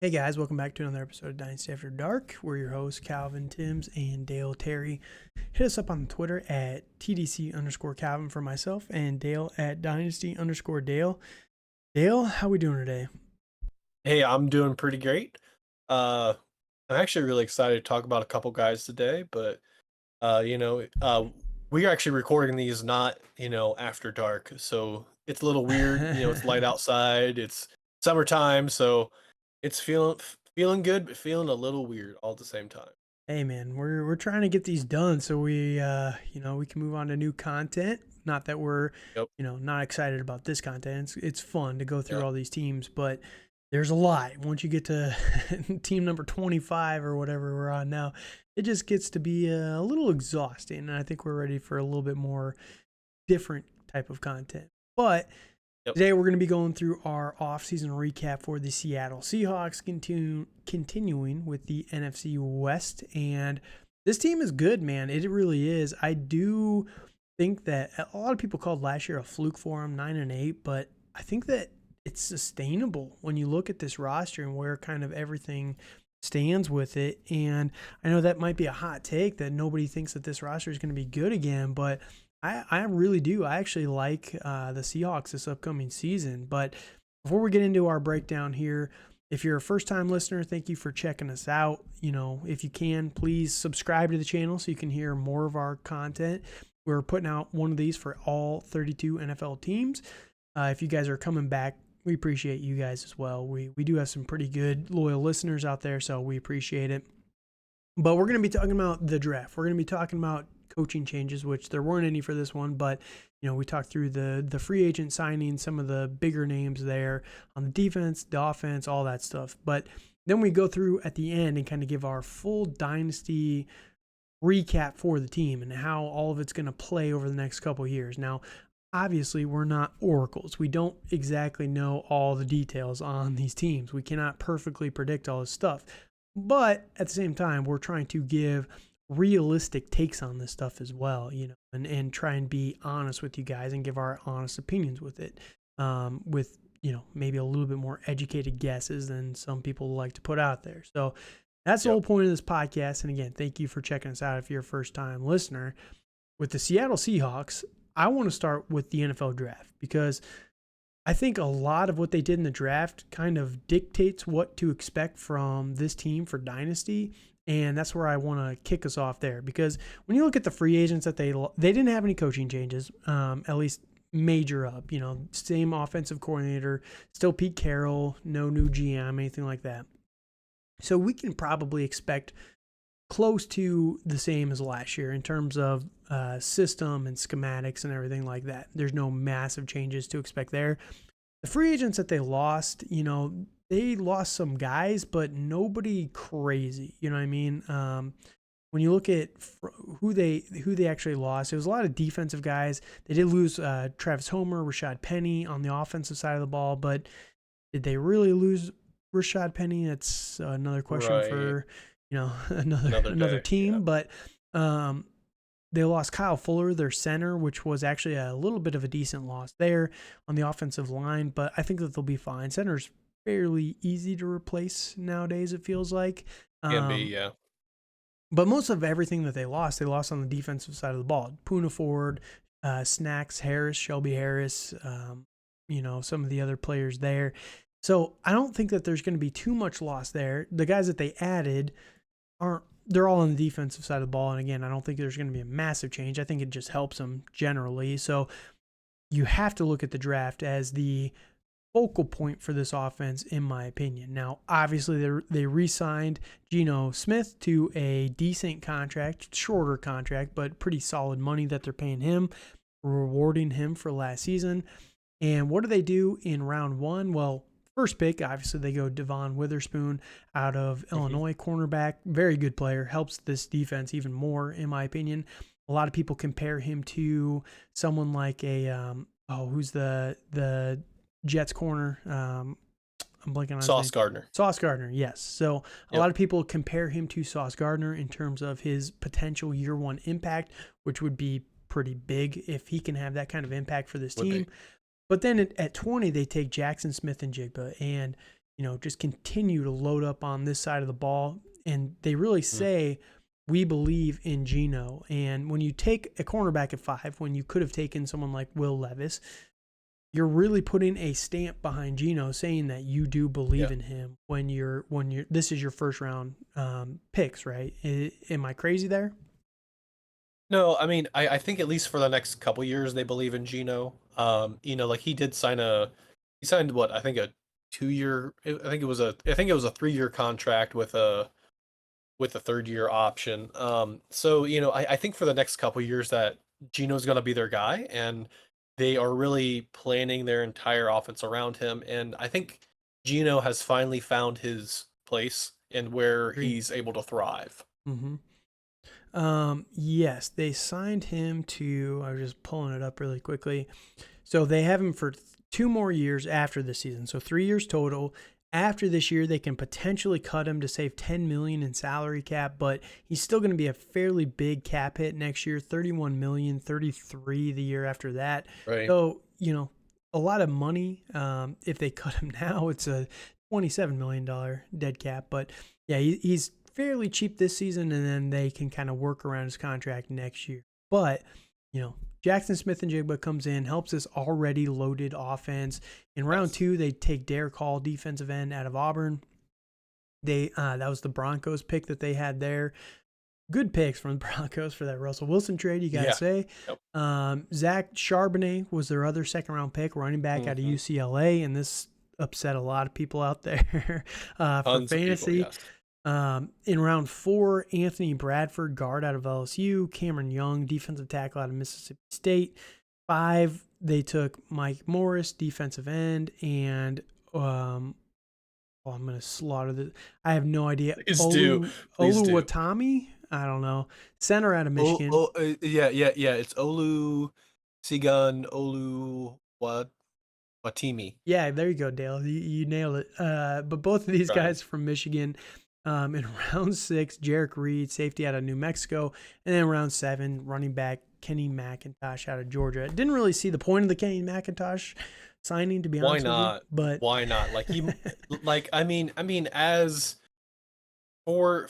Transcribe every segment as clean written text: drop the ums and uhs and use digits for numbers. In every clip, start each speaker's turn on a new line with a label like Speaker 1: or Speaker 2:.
Speaker 1: Hey guys, welcome back to another episode of Dynasty After Dark. We're your hosts, Calvin Timms and Dale Terry. Hit us up on Twitter at TDC_Calvin for myself and Dale at Dynasty_Dale. Dale, how we doing today?
Speaker 2: Hey, I'm doing pretty great. I'm actually really excited to talk about a couple guys today, but we're actually recording these not, after dark. So it's a little weird, it's light outside, it's summertime, so it's feeling good, but feeling a little weird all at the same time.
Speaker 1: Hey man, we're trying to get these done so we we can move on to new content. Not that we're
Speaker 2: Yep.
Speaker 1: not excited about this content. It's fun to go through
Speaker 2: Yeah.
Speaker 1: all these teams, but there's a lot. Once you get to team number 25 or whatever we're on now, it just gets to be a little exhausting, and I think we're ready for a little bit more different type of content. But
Speaker 2: Yep.
Speaker 1: today we're going to be going through our offseason recap for the Seattle Seahawks, continuing with the NFC West. And this team is good, man. It really is. I do think that a lot of people called last year a fluke for them, 9-8, but I think that it's sustainable when you look at this roster and where kind of everything stands with it. And I know that might be a hot take that nobody thinks that this roster is going to be good again, but I really do. I actually like the Seahawks this upcoming season. But before we get into our breakdown here, if you're a first-time listener, thank you for checking us out. If you can, please subscribe to the channel so you can hear more of our content. We're putting out one of these for all 32 NFL teams. If you guys are coming back, we appreciate you guys as well. We do have some pretty good, loyal listeners out there, so we appreciate it. But we're going to be talking about the draft. We're going to be talking about coaching changes, which there weren't any for this one, but we talked through the free agent signings, some of the bigger names there on the defense, the offense, all that stuff. But then we go through at the end and kind of give our full dynasty recap for the team and how all of it's going to play over the next couple of years. Now, obviously, we're not oracles. We don't exactly know all the details on these teams. We cannot perfectly predict all this stuff. But at the same time, we're trying to give realistic takes on this stuff as well, and try and be honest with you guys and give our honest opinions with it, with, maybe a little bit more educated guesses than some people like to put out there. So that's the whole point of this podcast. And again, thank you for checking us out if you're a first-time listener. With the Seattle Seahawks, I want to start with the NFL draft because I think a lot of what they did in the draft kind of dictates what to expect from this team for Dynasty. And that's where I want to kick us off there, because when you look at the free agents that they didn't have any coaching changes, at least major up, same offensive coordinator, still Pete Carroll, no new GM, anything like that. So we can probably expect close to the same as last year in terms of system and schematics and everything like that. There's no massive changes to expect there. The free agents that they lost, they lost some guys, but nobody crazy. You know what I mean? When you look at who they actually lost, it was a lot of defensive guys. They did lose Travis Homer, Rashad Penny on the offensive side of the ball, but did they really lose Rashad Penny? That's another question for another team. Yeah. But they lost Kyle Fuller, their center, which was actually a little bit of a decent loss there on the offensive line. But I think that they'll be fine. Center's fairly easy to replace nowadays, it feels like.
Speaker 2: Can be, yeah.
Speaker 1: But most of everything that they lost on the defensive side of the ball. Poona Ford, Snacks Harris, Shelby Harris, some of the other players there. So I don't think that there's going to be too much loss there. The guys that they added they're all on the defensive side of the ball. And again, I don't think there's going to be a massive change. I think it just helps them generally. So you have to look at the draft as the focal point for this offense, in my opinion. Now, obviously, they re-signed Geno Smith to a decent contract, shorter contract, but pretty solid money that they're paying him, rewarding him for last season. And what do they do in round one? Well, first pick, obviously, they go Devon Witherspoon out of Illinois, cornerback. Very good player. Helps this defense even more, in my opinion. A lot of people compare him to someone like who's the Jets corner? I'm blanking on his name.
Speaker 2: Sauce Gardner.
Speaker 1: Sauce Gardner, yes. So a lot of people compare him to Sauce Gardner in terms of his potential year one impact, which would be pretty big if he can have that kind of impact for this team. But then at 20, they take Jaxon Smith-Njigba. And just continue to load up on this side of the ball. And they really say, we believe in Geno. And when you take a cornerback at 5, when you could have taken someone like Will Levis, you're really putting a stamp behind Geno, saying that you do believe in him when this is your first round picks, right? Am I crazy there?
Speaker 2: No, I mean, I think at least for the next couple years they believe in Geno. Like he signed what, I think a 2-year, I think it was a 3-year contract with a third-year option. So I think for the next couple years that Geno's going to be their guy, and they are really planning their entire offense around him. And I think Geno has finally found his place and where he's able to thrive.
Speaker 1: Mm-hmm. Yes, they signed him to, I was just pulling it up really quickly. So they have him for 2 more years after the season. So 3 years total. After this year, they can potentially cut him to save $10 million in salary cap, but he's still going to be a fairly big cap hit next year, $31 million, $33 million the year after that.
Speaker 2: Right.
Speaker 1: So, a lot of money. If they cut him now, it's a $27 million dead cap. But yeah, he's fairly cheap this season, and then they can kind of work around his contract next year. But, Jaxon Smith-Njigba comes in, helps this already loaded offense. In round 2, they take Derek Hall, defensive end, out of Auburn. That was the Broncos pick that they had there. Good picks from the Broncos for that Russell Wilson trade, you got to say. Yep. Zach Charbonet was their other second-round pick, running back out of UCLA, and this upset a lot of people out there for fantasy.
Speaker 2: People, yes.
Speaker 1: In round 4, Anthony Bradford, guard out of LSU, Cameron Young, defensive tackle out of Mississippi State. 5, they took Mike Morris, defensive end, and I'm going to slaughter this. I have no idea. Oluwatimi? I don't know. Center out of Michigan.
Speaker 2: Yeah. It's Olu Sigun Watimi.
Speaker 1: Yeah, there you go, Dale. You nailed it. But both of these guys from Michigan. In round 6, Jarek Reed, safety out of New Mexico. And then round 7, running back Kenny McIntosh out of Georgia. Didn't really see the point of the Kenny McIntosh signing, to be honest with you. But
Speaker 2: why not? Like he, I mean, as for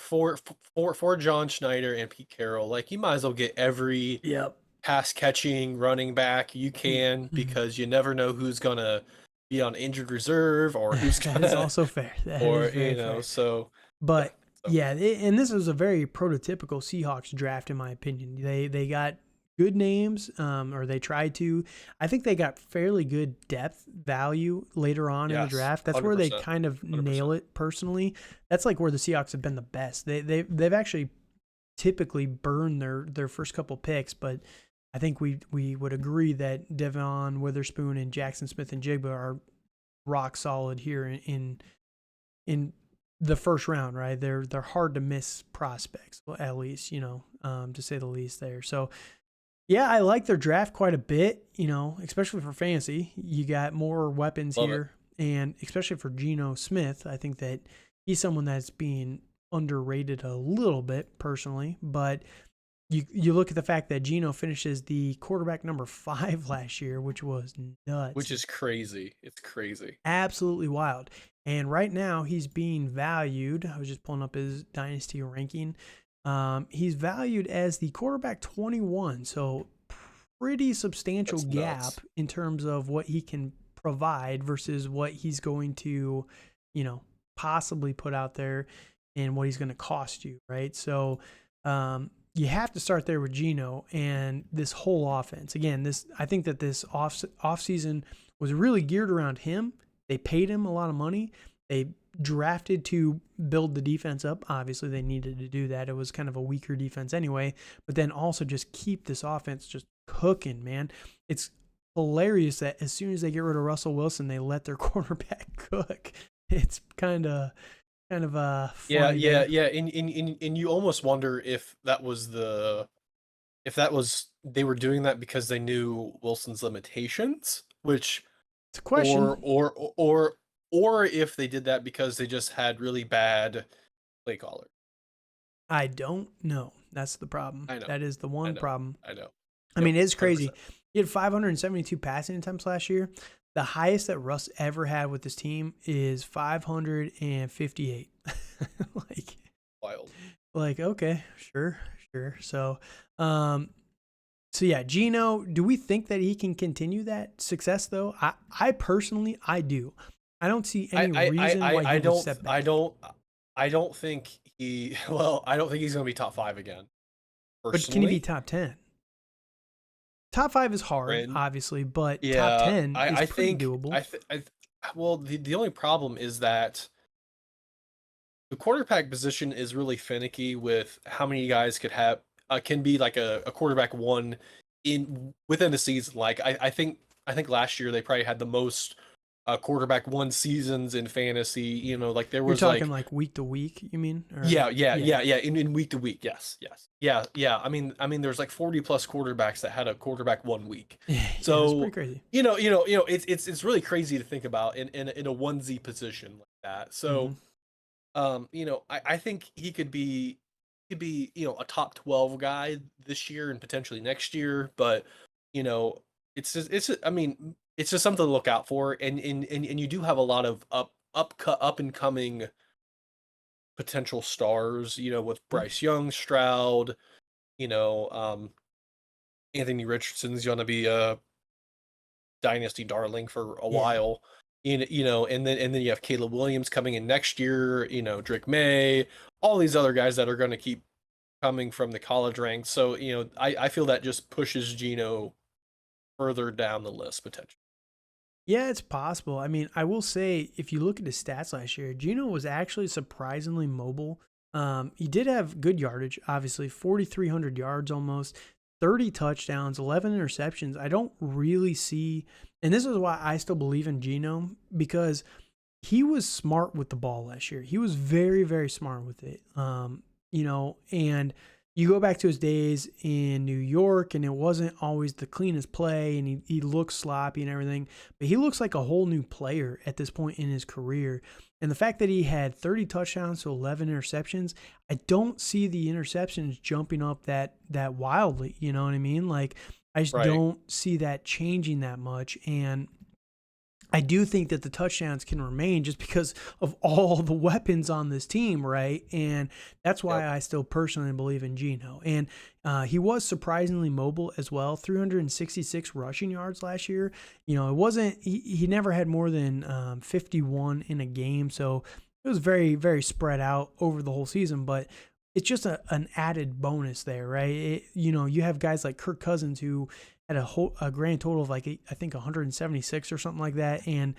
Speaker 2: John Schneider and Pete Carroll, like you might as well get every pass catching running back you can, because you never know who's gonna be on injured reserve or who's gonna.
Speaker 1: That's also fair. Fair.
Speaker 2: So.
Speaker 1: But and this was a very prototypical Seahawks draft, in my opinion. They got good names, or they tried to. I think they got fairly good depth value later on in the draft. That's 100%. Where they kind of 100%. Nail it. Personally, that's like where the Seahawks have been the best. They've actually typically burned their first couple picks, but I think we would agree that Devon Witherspoon and Jaxon Smith-Njigba are rock solid here in the first round, right? They're hard to miss prospects, at least, to say the least there. So, yeah, I like their draft quite a bit, especially for fantasy. You got more weapons here, and especially for Geno Smith, I think that he's someone that's being underrated a little bit personally, but you look at the fact that Geno finishes the quarterback number 5 last year, which was nuts.
Speaker 2: Which is crazy. It's crazy.
Speaker 1: Absolutely wild. And right now he's being valued. I was just pulling up his Dynasty ranking. He's valued as the quarterback 21. So pretty substantial gap in terms of what he can provide versus what he's going to, possibly put out there and what he's going to cost you. Right. So, you have to start there with Geno and this whole offense. Again, I think that this off season was really geared around him. They paid him a lot of money. They drafted to build the defense up. Obviously, they needed to do that. It was kind of a weaker defense anyway. But then also just keep this offense just cooking, man. It's hilarious that as soon as they get rid of Russell Wilson, they let their quarterback cook. It's kind of funny.
Speaker 2: Yeah. And you almost wonder if they were doing that because they knew Wilson's limitations, which
Speaker 1: it's a question.
Speaker 2: Or if they did that because they just had really bad play caller. I
Speaker 1: don't know. That's the problem.
Speaker 2: I know.
Speaker 1: That is the one problem.
Speaker 2: I know.
Speaker 1: I mean, it's crazy. 100%. He had 572 passing attempts last year. The highest that Russ ever had with this team is 558. like,
Speaker 2: Wild.
Speaker 1: okay, sure. So yeah, Geno, do we think that he can continue that success though? I personally, I do. I don't see any reason why he would step back.
Speaker 2: I don't think he. Well, I don't think he's going to be top 5 again.
Speaker 1: But can he be
Speaker 2: Personally,
Speaker 1: top 10? Top 5 is hard,
Speaker 2: Ren,
Speaker 1: obviously, but top
Speaker 2: yeah,
Speaker 1: 10 is
Speaker 2: I
Speaker 1: pretty
Speaker 2: think
Speaker 1: doable.
Speaker 2: well, the only problem is that the quarterback position is really finicky with how many guys can be like a quarterback one in within a season. Like I think last year they probably had the most quarterback one seasons in fantasy. You know, like there
Speaker 1: You're
Speaker 2: was
Speaker 1: talking
Speaker 2: like
Speaker 1: like week to week, you mean? Or,
Speaker 2: yeah. In week to week, yes. Yeah. I mean, there's like 40 plus quarterbacks that had a quarterback 1 week.
Speaker 1: Yeah, that's pretty
Speaker 2: So
Speaker 1: crazy.
Speaker 2: it's really crazy to think about in a onesie position like that. So
Speaker 1: Mhm.
Speaker 2: I think he could be a top 12 guy this year and potentially next year, but you know, I mean, it's just something to look out for, and you do have a lot of up and coming potential stars, with Bryce Young, Stroud, you know, Anthony Richardson's going to be a dynasty darling for a
Speaker 1: Yeah.
Speaker 2: while. And then you have Caleb Williams coming in next year, Drake May, all these other guys that are going to keep coming from the college ranks. So, I feel that just pushes Geno further down the list potentially.
Speaker 1: Yeah, it's possible. I mean, I will say, if you look at his stats last year, Geno was actually surprisingly mobile. He did have good yardage, obviously, 4,300 yards almost, 30 touchdowns, 11 interceptions. I don't really see, and this is why I still believe in Geno, because he was smart with the ball last year. He was very, very smart with it. And you go back to his days in New York, and it wasn't always the cleanest play, and he looks sloppy and everything, but he looks like a whole new player at this point in his career. And the fact that he had 30 touchdowns to 11 interceptions, I don't see the interceptions jumping up that wildly. You know what I mean? Like, I just
Speaker 2: Right.
Speaker 1: don't see that changing that much. And I do think that the touchdowns can remain just because of all the weapons on this team, right? And that's why
Speaker 2: Yep.
Speaker 1: I still personally believe in Geno. And he was surprisingly mobile as well, 366 rushing yards last year. It wasn't, he never had more than 51 in a game. So it was very, very spread out over the whole season, but it's just an added bonus there, right? You have guys like Kirk Cousins who had a grand total of like, I think 176 or something like that. And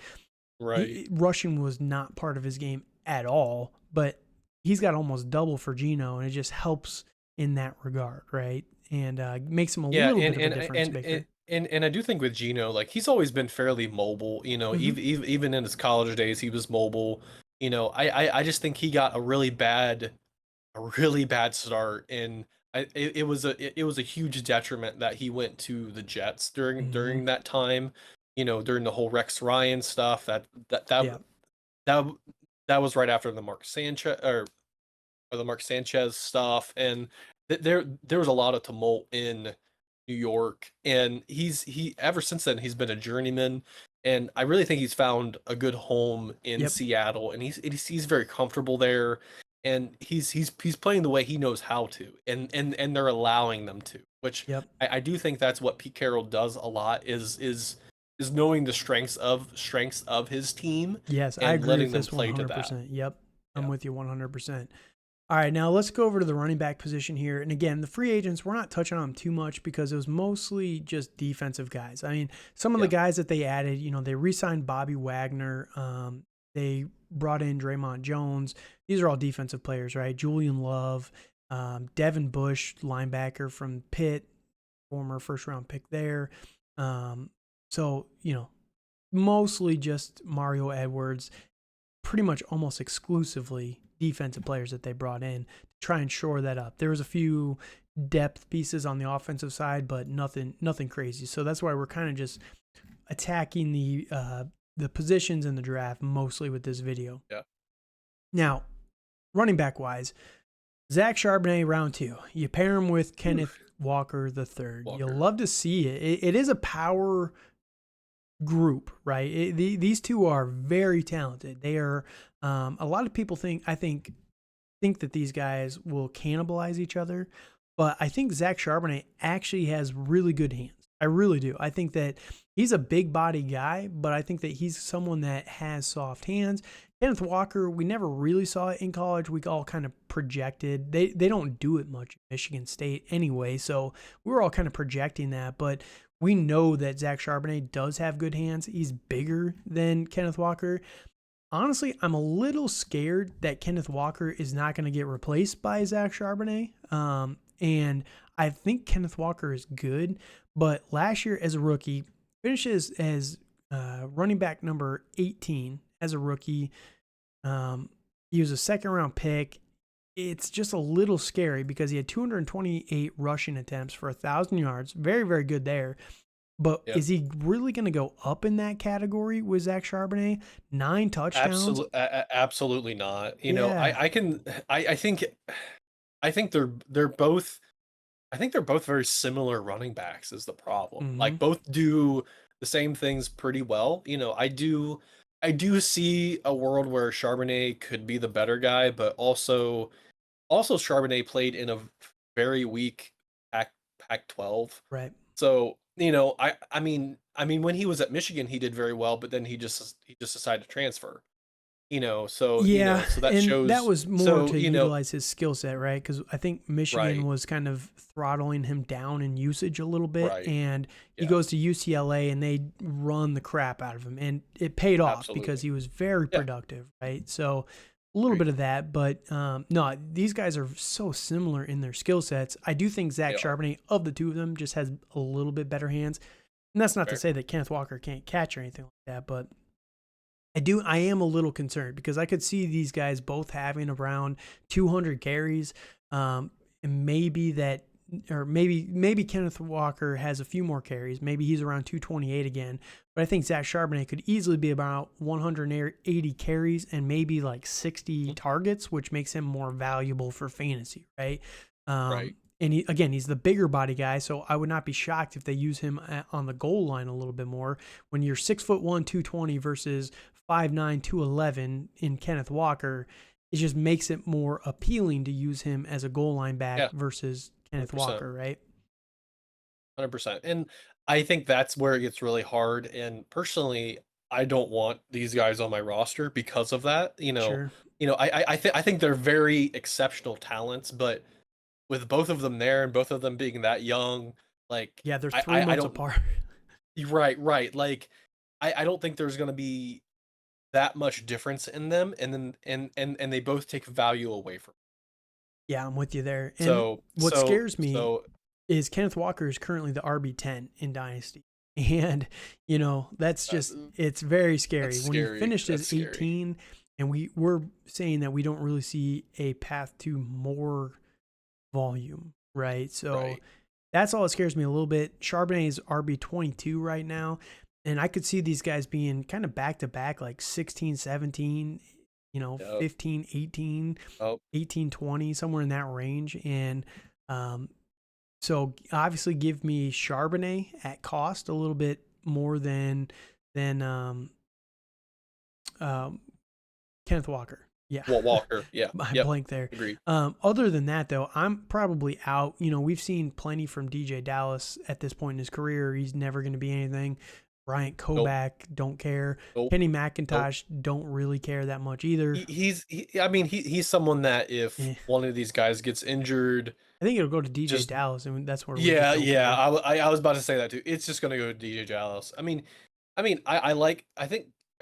Speaker 2: Right.
Speaker 1: rushing was not part of his game at all, but he's got almost double for Geno, and it just helps in that regard, right? And makes him a
Speaker 2: Yeah,
Speaker 1: little
Speaker 2: and
Speaker 1: bit of a
Speaker 2: and
Speaker 1: difference
Speaker 2: and
Speaker 1: maker.
Speaker 2: and I do think with Geno, like he's always been fairly mobile.
Speaker 1: Hmm.
Speaker 2: Even in his college days, he was mobile. I just think he got a really bad start, and it was a huge detriment that he went to the Jets during
Speaker 1: Hmm.
Speaker 2: during that time. During the whole Rex Ryan stuff.
Speaker 1: Yeah.
Speaker 2: That that was right after the Mark Sanchez stuff, and there was a lot of tumult in New York, and he ever since then he's been a journeyman, and I really think he's found a good home in
Speaker 1: Yep.
Speaker 2: Seattle, and he's very comfortable there, and he's playing the way he knows how to, and they're allowing them to, which
Speaker 1: Yep.
Speaker 2: I do think that's what Pete Carroll does a lot is knowing the strengths of his team
Speaker 1: Yes, I
Speaker 2: and
Speaker 1: agree
Speaker 2: letting
Speaker 1: with
Speaker 2: them
Speaker 1: this
Speaker 2: play to that.
Speaker 1: 100%. Yep. I'm
Speaker 2: Yeah.
Speaker 1: with you 100%. All right, now let's go over to the running back position here. And again, the free agents, we're not touching on them too much because it was mostly just defensive guys. I mean, some of the
Speaker 2: Yeah.
Speaker 1: guys that they added, they re-signed Bobby Wagner. They brought in Draymond Jones. These are all defensive players, right? Julian Love, Devin Bush, linebacker from Pitt, former first-round pick there. So, mostly just Mario Edwards, pretty much almost exclusively defensive players that they brought in to try and shore that up. There was a few depth pieces on the offensive side, but nothing crazy. So that's why we're kind of just attacking the positions in the draft mostly with this video.
Speaker 2: Yeah.
Speaker 1: Now, running back wise, Zach Charbonet round 2. You pair him with Kenneth Walker the third. You'll
Speaker 2: Walker.
Speaker 1: love to see it. It is a power group, right? These two are very talented. They are. A lot of people think that these guys will cannibalize each other, but I think Zach Charbonet actually has really good hands. I really do. I think that he's a big body guy, but I think that he's someone that has soft hands. Kenneth Walker, we never really saw it in college. We all kind of projected. They don't do it much at Michigan State anyway, so we were all kind of projecting that. But we know that Zach Charbonet does have good hands. He's bigger than Kenneth Walker. Honestly, I'm a little scared that Kenneth Walker is not going to get replaced by Zach Charbonet. And I think Kenneth Walker is good, but last year as a rookie, finishes as running back number 18 as a rookie. He was a second-round pick. It's just a little scary because he had 228 rushing attempts for 1,000 yards. Very, very good there. But
Speaker 2: Yep.
Speaker 1: is he really going to go up in that category with Zach Charbonnet? 9 touchdowns?
Speaker 2: Absolutely not. You know,
Speaker 1: Yeah,
Speaker 2: I think they're both very similar running backs is the problem. Like
Speaker 1: hmm
Speaker 2: both do the same things pretty well. You know, I do see a world where Charbonnet could be the better guy, but also Charbonnet played in a very weak Pac-12.
Speaker 1: right.
Speaker 2: So, you know, I mean when he was at Michigan he did very well, but then he just decided to transfer.
Speaker 1: Yeah,
Speaker 2: So that
Speaker 1: and that
Speaker 2: shows
Speaker 1: was more
Speaker 2: so,
Speaker 1: to utilize his skill set, right? Because I think Michigan
Speaker 2: right,
Speaker 1: was kind of throttling him down in usage a little bit,
Speaker 2: right.
Speaker 1: and he
Speaker 2: Yeah,
Speaker 1: goes to UCLA and they run the crap out of him, and it paid off because
Speaker 2: absolutely.
Speaker 1: he was very
Speaker 2: Yeah,
Speaker 1: productive, right? So a little
Speaker 2: agreed.
Speaker 1: bit of that, but no, these guys are so similar in their skill sets. I do think
Speaker 2: They
Speaker 1: Zach
Speaker 2: are.
Speaker 1: Charbonnet of the two of them just has a little bit better hands, and that's not to
Speaker 2: Fair.
Speaker 1: say that Kenneth Walker can't catch or anything like that, but I am a little concerned because I could see these guys both having around 200 carries. And maybe that, or maybe Kenneth Walker has a few more carries. Maybe he's around 228 again. But I think Zach Charbonnet could easily be about 180 carries and maybe like 60
Speaker 2: Mhm.
Speaker 1: targets, which makes him more valuable for fantasy, right?
Speaker 2: Right.
Speaker 1: And he's the bigger body guy, so I would not be shocked if they use him on the goal line a little bit more. When you're 6'1", 220 versus 5'9", 211 in Kenneth Walker, it just makes it more appealing to use him as a goal line back
Speaker 2: Yeah,
Speaker 1: versus Kenneth
Speaker 2: 100%.
Speaker 1: Walker, right?
Speaker 2: 100%. And I think that's where it gets really hard. And personally, I don't want these guys on my roster because of that.
Speaker 1: Sure.
Speaker 2: I think they're very exceptional talents, but with both of them there and both of them being that young, like
Speaker 1: Yeah, they're
Speaker 2: I,
Speaker 1: three
Speaker 2: I, I
Speaker 1: months
Speaker 2: don't
Speaker 1: apart.
Speaker 2: right, right. Like I don't think there's gonna be that much difference in them, and then and they both take value away from.
Speaker 1: Yeah, I'm with you there. And
Speaker 2: So
Speaker 1: what
Speaker 2: so
Speaker 1: scares me
Speaker 2: so
Speaker 1: is Kenneth Walker is currently the RB10 in Dynasty. And, that's
Speaker 2: that,
Speaker 1: just, it's very
Speaker 2: that's
Speaker 1: scary. When he
Speaker 2: scary.
Speaker 1: finished
Speaker 2: That's
Speaker 1: as
Speaker 2: scary.
Speaker 1: 18, and we're saying that we don't really see a path to more volume, right? So
Speaker 2: Right.
Speaker 1: that's all that scares me a little bit. Charbonnet is RB22 right now. And I could see these guys being kind of back to back, like 16, 17,
Speaker 2: Yep.
Speaker 1: 15, 18,
Speaker 2: Oh,
Speaker 1: 18, 20, somewhere in that range. And um, so obviously give me Charbonnet at cost a little bit more than um, Kenneth Walker. Yeah,
Speaker 2: Walt Walker. Yeah.
Speaker 1: I
Speaker 2: Yep.
Speaker 1: blank there.
Speaker 2: Agreed.
Speaker 1: Other than that, though, I'm probably out. We've seen plenty from DJ Dallas at this point in his career. He's never going to be anything. Bryant
Speaker 2: Nope.
Speaker 1: Koback, don't care.
Speaker 2: Nope.
Speaker 1: Kenny
Speaker 2: Nope.
Speaker 1: McIntosh, don't really care that much either.
Speaker 2: I mean, he's someone that if
Speaker 1: Eh,
Speaker 2: one of these guys gets injured,
Speaker 1: I think it'll go to DJ
Speaker 2: just
Speaker 1: Dallas, and that's where we just
Speaker 2: yeah,
Speaker 1: don't
Speaker 2: yeah.
Speaker 1: care.
Speaker 2: I was about to say that too. It's just gonna go to DJ Dallas. I think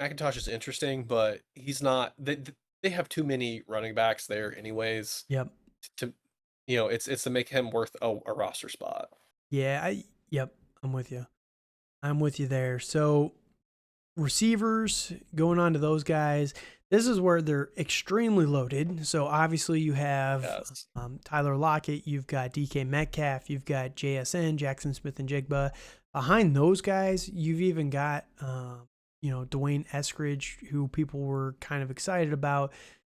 Speaker 2: McIntosh is interesting, but he's not. They have too many running backs there, anyways.
Speaker 1: Yep.
Speaker 2: To it's to make him worth a roster spot.
Speaker 1: Yeah. Yep. I'm with you. I'm with you there. So receivers, going on to those guys, this is where they're extremely loaded. So obviously you have
Speaker 2: Yes.
Speaker 1: Tyler Lockett, you've got DK Metcalf, you've got JSN, Jaxon Smith-Njigba. Behind those guys, you've even got Dwayne Eskridge, who people were kind of excited about.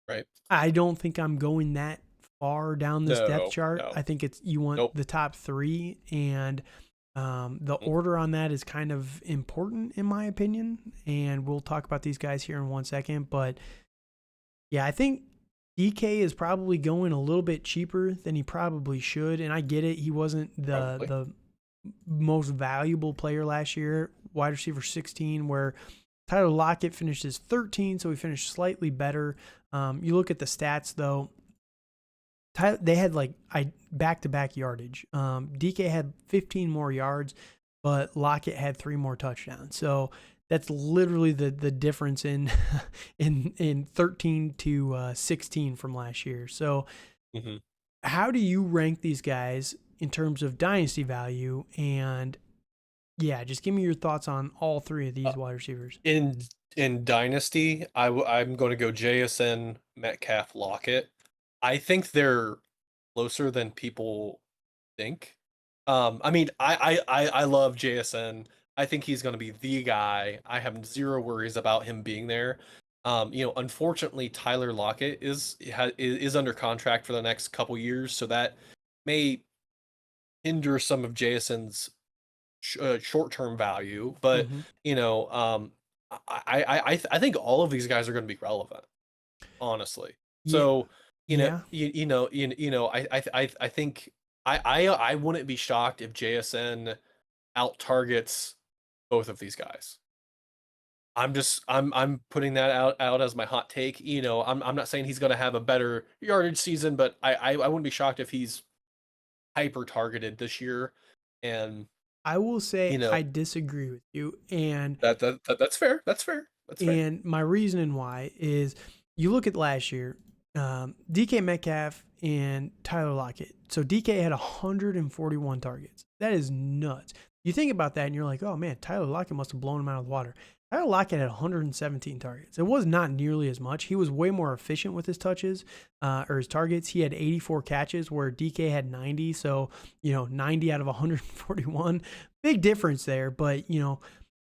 Speaker 2: Right.
Speaker 1: I don't think I'm going that far down this depth
Speaker 2: No.
Speaker 1: chart.
Speaker 2: No.
Speaker 1: I think you want
Speaker 2: Nope.
Speaker 1: the top three, and The order on that is kind of important in my opinion, and we'll talk about these guys here in 1 second. But yeah, I think DK is probably going a little bit cheaper than he probably should, and I get it. He wasn't the most valuable player last year, wide receiver 16, where Tyler Lockett finished as 13, so he finished slightly better. You look at the stats though. They had like back-to-back yardage. DK had 15 more yards, but Lockett had 3 more touchdowns. So that's literally the difference in in 13 to 16 from last year. So how do you rank these guys in terms of dynasty value? And yeah, just give me your thoughts on all 3 of these wide receivers.
Speaker 2: In dynasty, I'm going to go Jaxon, Metcalf, Lockett. I think they're closer than people think. I mean, I love Jaxon. I think he's going to be the guy. I have zero worries about him being there. Unfortunately, Tyler Lockett is under contract for the next couple years, so that may hinder some of Jaxon's short-term value. But I think all of these guys are going to be relevant, honestly. So I think I wouldn't be shocked if JSN out targets both of these guys. I'm putting that out as my hot take. I'm not saying he's going to have a better yardage season, but I wouldn't be shocked if he's hyper targeted this year. And
Speaker 1: I will say I disagree with you, and
Speaker 2: that's fair. That's fair.
Speaker 1: And my reasoning why is you look at last year, DK Metcalf and Tyler Lockett. So DK had 141 targets. That is nuts. You think about that and you're like, oh man, Tyler Lockett must have blown him out of the water. Tyler Lockett had 117 targets. It was not nearly as much. He was way more efficient with his touches or his targets. He had 84 catches where DK had 90. So, 90 out of 141. Big difference there. But,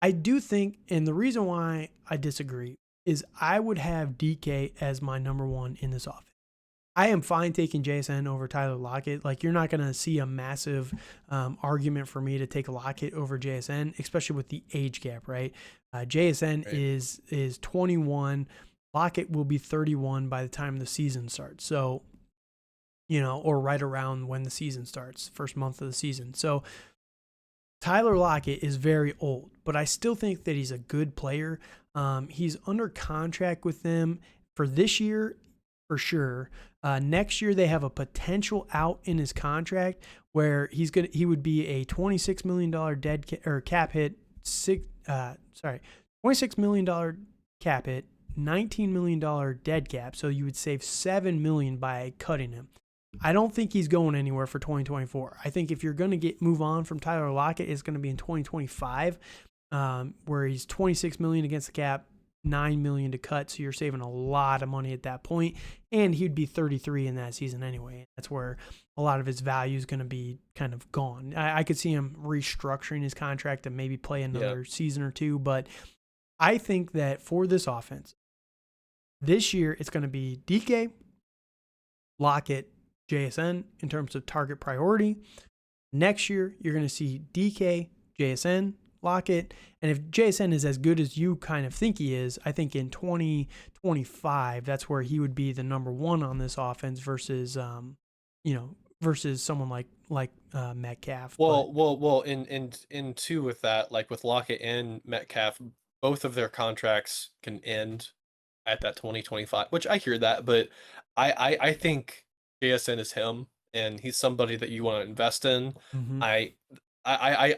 Speaker 1: I do think, and the reason why I disagree is I would have DK as my number 1 in this offense. I am fine taking JSN over Tyler Lockett. Like, you're not going to see a massive argument for me to take Lockett over JSN, especially with the age gap, right? JSN is 21. Lockett will be 31 by the time the season starts. So, or right around when the season starts, first month of the season. So, Tyler Lockett is very old, but I still think that he's a good player. He's under contract with them for this year, for sure. Next year, they have a potential out in his contract where he would be a $26 million cap hit. $26 million cap hit, $19 million dead cap. So you would save $7 million by cutting him. I don't think he's going anywhere for 2024. I think if you're going to move on from Tyler Lockett, it's going to be in 2025, where he's $26 million against the cap, $9 million to cut. So you're saving a lot of money at that point, and he'd be 33 in that season anyway. That's where a lot of his value is going to be kind of gone. I could see him restructuring his contract and maybe play another season or two, but I think that for this offense, this year it's going to be DK, Lockett, JSN in terms of target priority. Next year, you're going to see DK, JSN, Lockett. And if JSN is as good as you kind of think he is, I think in 2025, that's where he would be the number 1 on this offense versus, versus someone like Metcalf.
Speaker 2: Well, in two with that, like with Lockett and Metcalf, both of their contracts can end at that 2025, which I hear that, but I think JSN is him, and he's somebody that you want to invest in.
Speaker 1: Mm-hmm.
Speaker 2: I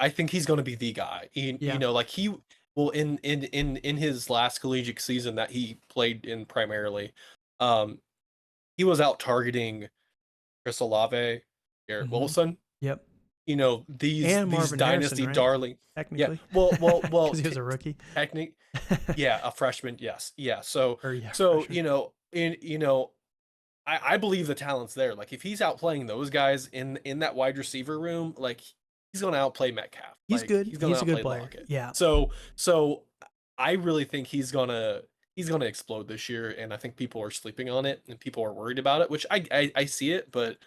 Speaker 2: think he's going to be the guy. Like he will in his last collegiate season that he played in primarily, he was out targeting Chris Olave, Garrett Wilson.
Speaker 1: Yep.
Speaker 2: These dynasty
Speaker 1: right?
Speaker 2: Darling.
Speaker 1: Technically.
Speaker 2: Yeah. Well.
Speaker 1: Because he was a rookie.
Speaker 2: Yeah, a freshman. Yes. Yeah.
Speaker 1: Freshman.
Speaker 2: I believe the talent's there. Like if he's outplaying those guys in that wide receiver room, like he's going to outplay Metcalf.
Speaker 1: He's good.
Speaker 2: He's
Speaker 1: a good player.
Speaker 2: Lockett.
Speaker 1: Yeah.
Speaker 2: So I really think he's gonna explode this year, and I think people are sleeping on it and people are worried about it, which I see it, but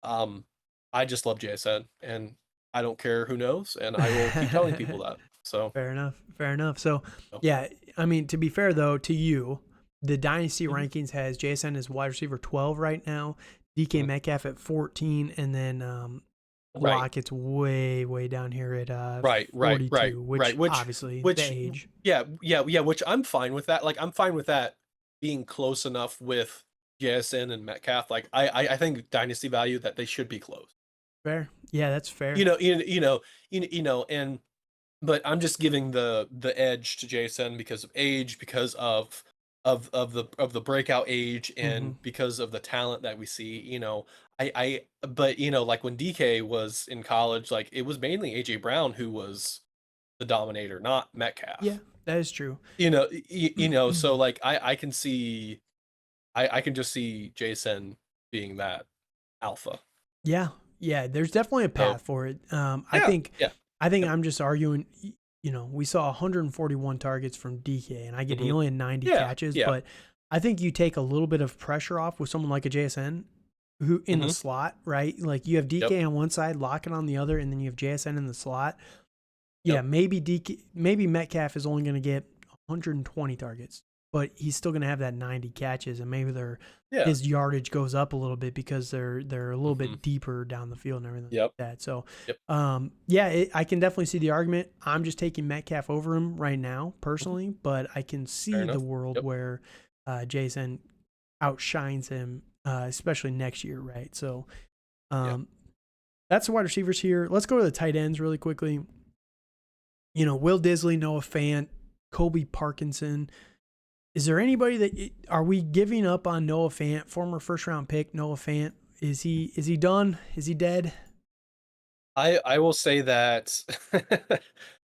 Speaker 2: I just love JSN, and I don't care who knows, and I will keep telling people that. So,
Speaker 1: Fair enough. Fair enough. So,
Speaker 2: so,
Speaker 1: yeah, I mean, to be fair though, to you, the Dynasty
Speaker 2: mhm,
Speaker 1: rankings has Jaxon as wide receiver 12 right now, DK
Speaker 2: mhm.
Speaker 1: Metcalf at 14, and then
Speaker 2: Right,
Speaker 1: Lockett's way down here at
Speaker 2: right,
Speaker 1: 42,
Speaker 2: right.
Speaker 1: which obviously the
Speaker 2: Which,
Speaker 1: age.
Speaker 2: yeah. Which I'm fine with that. Like, I'm fine with that being close enough with JSN and Metcalf. Like, I think dynasty value that they should be close.
Speaker 1: Fair. Yeah, that's
Speaker 2: You
Speaker 1: fair.
Speaker 2: know, and but I'm just giving the edge to Jason because of age, because of the breakout age,
Speaker 1: Hmm.
Speaker 2: and because of the talent that we see. But like when DK was in college, like it was mainly AJ Brown who was the dominator, not
Speaker 1: Yeah,
Speaker 2: Metcalf.
Speaker 1: that is true.
Speaker 2: So like I can see I can just see Jason being that alpha.
Speaker 1: Yeah, yeah. There's definitely a
Speaker 2: So
Speaker 1: path for it. I
Speaker 2: yeah,
Speaker 1: think,
Speaker 2: yeah,
Speaker 1: I think
Speaker 2: yep,
Speaker 1: I'm just arguing. We saw 141 targets from DK, and I get he
Speaker 2: hmm
Speaker 1: only had 90
Speaker 2: yeah,
Speaker 1: catches,
Speaker 2: yeah,
Speaker 1: but I think you take a little bit of pressure off with someone like a JSN who in the
Speaker 2: hmm
Speaker 1: slot, right? Like you have
Speaker 2: yep,
Speaker 1: DK on one side, Lockett on the other, and then you have JSN in the slot. Yeah,
Speaker 2: yep,
Speaker 1: maybe maybe Metcalf is only going to get 120 targets, but he's still going to have that 90 catches, and maybe
Speaker 2: yeah,
Speaker 1: his yardage goes up a little bit because they're a little
Speaker 2: hmm
Speaker 1: bit deeper down the field and everything like
Speaker 2: yep,
Speaker 1: that. So,
Speaker 2: yep.
Speaker 1: yeah, I can definitely see the argument. I'm just taking Metcalf over him right now
Speaker 2: Mhm.
Speaker 1: personally, but I can
Speaker 2: Fair
Speaker 1: see the
Speaker 2: enough.
Speaker 1: world
Speaker 2: Yep.
Speaker 1: where Jason outshines him, especially next year, right? So,
Speaker 2: Yeah.
Speaker 1: um, that's the wide receivers here. Let's go to the tight ends really quickly. Will Disley, Noah Fant, Kobe Parkinson. Is there anybody that are we giving up on Noah Fant, former first round pick Noah Fant? Is he done? Is he dead?
Speaker 2: I will say that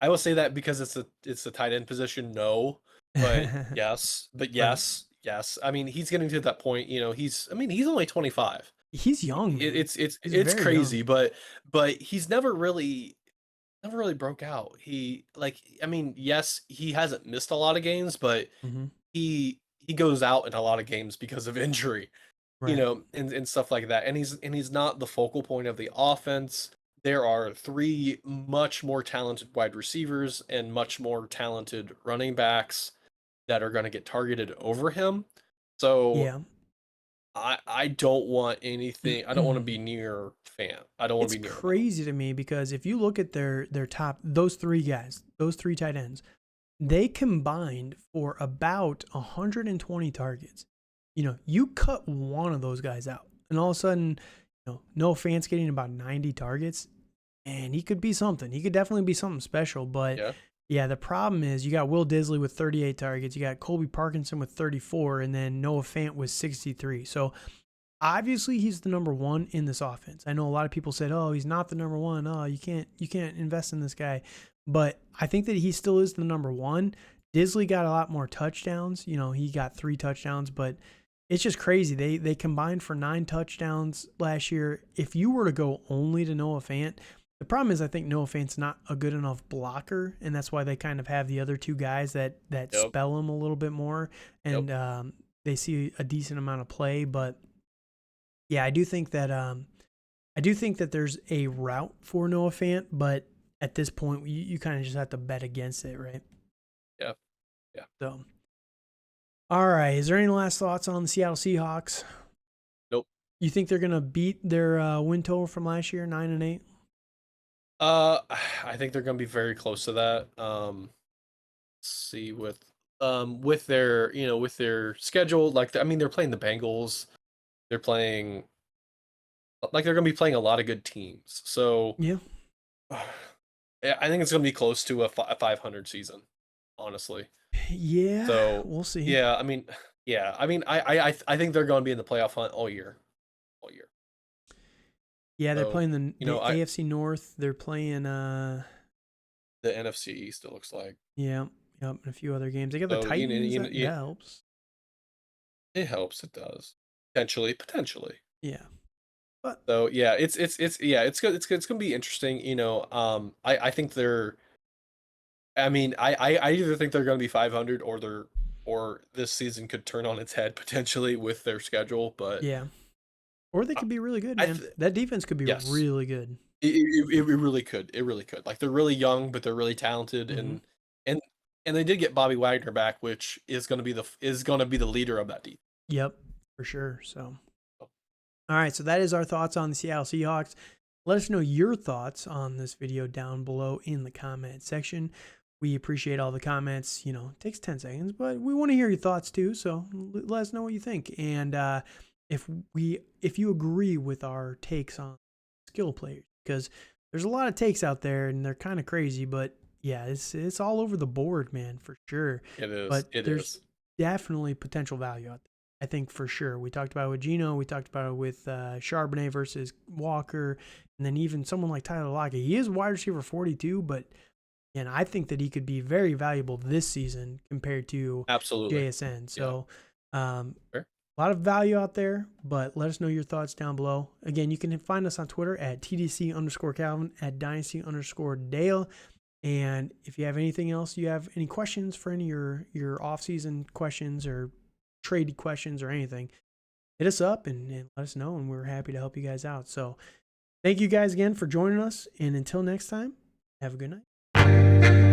Speaker 2: I will say that because it's a tight end position, no. But yes,
Speaker 1: Right.
Speaker 2: yes. I mean, he's getting to that point, he's only 25.
Speaker 1: He's young, man. He's
Speaker 2: It's
Speaker 1: very young.
Speaker 2: crazy, but he's never really broke out. I mean, yes, he hasn't missed a lot of games, but
Speaker 1: Hmm.
Speaker 2: he goes out in a lot of games because of injury.
Speaker 1: Right.
Speaker 2: And stuff like that. And he's not the focal point of the offense. There are three much more talented wide receivers and much more talented running backs that are going to get targeted over him. So
Speaker 1: Yeah.
Speaker 2: I don't want anything. I don't want to be near fan. I don't want
Speaker 1: It's
Speaker 2: to be near him at all.
Speaker 1: crazy to me because if you look at their top, those three guys, those three tight ends, they combined for about 120 targets. You cut one of those guys out, and all of a sudden, no Fant's getting about 90 targets, and he could be something. He could definitely be something special. But
Speaker 2: Yeah.
Speaker 1: yeah, the problem is you got Will Disley with 38 targets, you got Colby Parkinson with 34, and then Noah Fant with 63. So obviously he's the number one in this offense. I know a lot of people said, "Oh, he's not the number one. Oh, you can't invest in this guy." But I think that he still is the number one. Disley got a lot more touchdowns. He got 3 touchdowns, but it's just crazy. They combined for 9 touchdowns last year. If you were to go only to Noah Fant, the problem is I think Noah Fant's not a good enough blocker, and that's why they kind of have the other two guys that
Speaker 2: Yep.
Speaker 1: spell him a little bit more,
Speaker 2: Yep.
Speaker 1: and they see a decent amount of play, but yeah, I do think that there's a route for Noah Fant, but at this point, you kind of just have to bet against it, right?
Speaker 2: Yeah. Yeah.
Speaker 1: So, all right. Is there any last thoughts on the Seattle Seahawks?
Speaker 2: Nope.
Speaker 1: You think they're gonna beat their win total from last year, 9-8?
Speaker 2: Uh, I think they're going to be very close to that. See with their schedule, like I mean they're playing the Bengals, they're playing like they're going to be playing a lot of good teams. So
Speaker 1: Yeah,
Speaker 2: yeah, I think it's going to be close to a 500 season, honestly.
Speaker 1: yeah.
Speaker 2: So
Speaker 1: We'll see.
Speaker 2: yeah, I mean I think they're going to be in the playoff hunt all year.
Speaker 1: Yeah, they're
Speaker 2: So
Speaker 1: playing the
Speaker 2: you know
Speaker 1: the
Speaker 2: I
Speaker 1: AFC North. They're playing
Speaker 2: the NFC East, it looks like.
Speaker 1: yeah, yep, and a few other games. They got the
Speaker 2: So
Speaker 1: Titans. That helps.
Speaker 2: it helps, it does potentially.
Speaker 1: Yeah, but
Speaker 2: So yeah, it's good. It's gonna be interesting. I think they're. I mean, I either think they're gonna be 500 or this season could turn on its head potentially with their schedule. But
Speaker 1: yeah, or they
Speaker 2: I,
Speaker 1: could be really good,
Speaker 2: I
Speaker 1: man.
Speaker 2: th-
Speaker 1: That defense could be
Speaker 2: yes,
Speaker 1: really good.
Speaker 2: It really could. It really could. Like, they're really young, but they're really talented,
Speaker 1: Mm-hmm.
Speaker 2: and and they did get Bobby Wagner back, which is gonna be the leader of that defense.
Speaker 1: Yep, for sure. So, all right. So that is our thoughts on the Seattle Seahawks. Let us know your thoughts on this video down below in the comment section. We appreciate all the comments. It takes 10 seconds, but we want to hear your thoughts too. So let us know what you think. And if you agree with our takes on skill players, because there's a lot of takes out there and they're kind of crazy, but yeah, it's all over the board, man, for sure.
Speaker 2: It is.
Speaker 1: But
Speaker 2: It
Speaker 1: there's
Speaker 2: is.
Speaker 1: definitely potential value out there. I think for sure. We talked about it with Geno. We talked about it with Charbonet versus Walker. And then even someone like Tyler Lockett. He is wide receiver 42, but I think that he could be very valuable this season compared to
Speaker 2: Absolutely.
Speaker 1: JSN. So
Speaker 2: Sure.
Speaker 1: a lot of value out there, but let us know your thoughts down below. Again, you can find us on Twitter at TDC_Calvin, at Dynasty_Dale. And if you have anything else, you have any questions for any of your off-season questions or trade questions or anything, hit us up and let us know, and we're happy to help you guys out. So thank you guys again for joining us, and until next time, have a good night.